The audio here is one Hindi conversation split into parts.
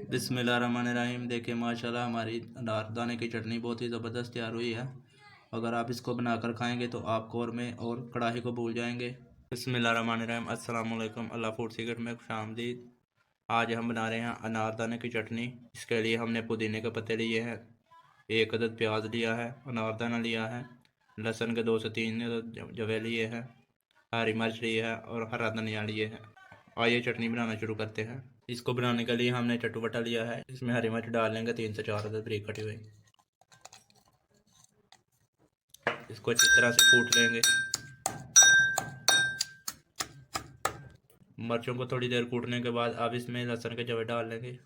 बिस्मिल्लाहिर्रहमानिर्रहीम। देखिए माशाल्लाह हमारी अनारदाने की चटनी बहुत ही ज़बरदस्त तैयार हुई है। अगर आप इसको बनाकर खाएंगे तो आप कौरमे और कढ़ाई को भूल जाएंगे। बिस्मिल्लाहिर्रहमानिर्रहीम। अस्सलाम वालेकुम। अल्लाह फूड सीक्रेट में खुशामदीद। आज हम बना रहे हैं अनारदाने की चटनी। इसके लिए हमने पुदीने के पत्ते लिए हैं, एक अदद प्याज लिया है, अनारदाना लिया है, लहसुन के 2 से 3 जवे लिए हैं, हरी मिर्च ली है और हरा धनिया लिए है। आइए चटनी बनाना शुरू करते हैं। इसको बनाने के लिए हमने चटुवटा लिया है। इसमें हरी मिर्च डाल लेंगे 3 से 4 अदद बारीक कटी हुई। इसको अच्छी तरह से कूट लेंगे। मिर्चों को थोड़ी देर कूटने के बाद अब इसमें लहसुन के जवे डाल लेंगे।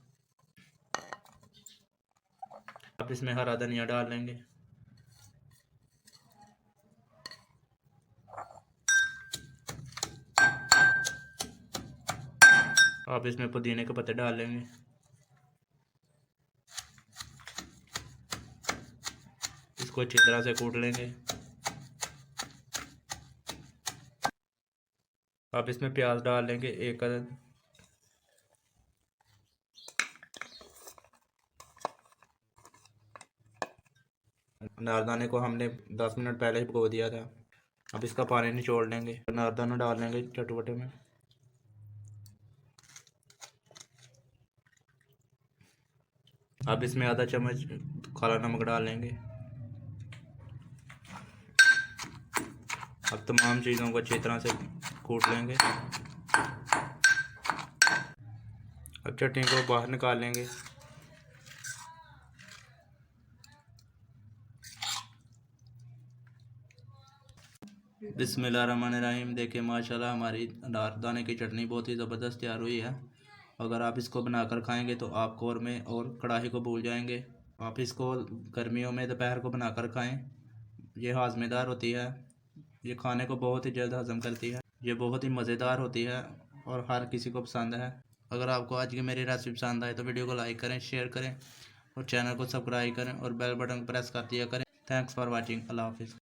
अब इसमें हरा धनिया डाल लेंगे। अब इसमें पुदीने के पत्ते डाल लेंगे। इसको अच्छी तरह से कूट लेंगे। अब इसमें प्याज डाल लेंगे एक अदद। अनारदाने को हमने 10 मिनट पहले ही भिगो दिया था। अब इसका पानी निचोड़ लेंगे। अनारदाना डाल लेंगे चटवटे में। अब इसमें आधा चम्मच काला नमक डाल लेंगे। अब तमाम चीज़ों को अच्छी तरह से कूट लेंगे। अब चटनी को बाहर निकाल लेंगे। बिस्मिल्लाहिर्रहमानिर्रहीम। देखिए माशाल्लाह हमारी अनारदाने की चटनी बहुत ही ज़बरदस्त तैयार हुई है। अगर आप इसको बनाकर खाएंगे तो आप कौरमे और कढ़ाई को भूल जाएंगे। आप इसको गर्मियों में दोपहर को बनाकर खाएं। ये हाजमेदार होती है। ये खाने को बहुत ही जल्द हज़म करती है। ये बहुत ही मज़ेदार होती है और हर किसी को पसंद है। अगर आपको आज की मेरी रेसिपी पसंद आए तो वीडियो को लाइक करें, शेयर करें और चैनल को सब्सक्राइब करें और बेल बटन प्रेस कर दिया करें। Thanks for watching. अल्लाह हाफिज़।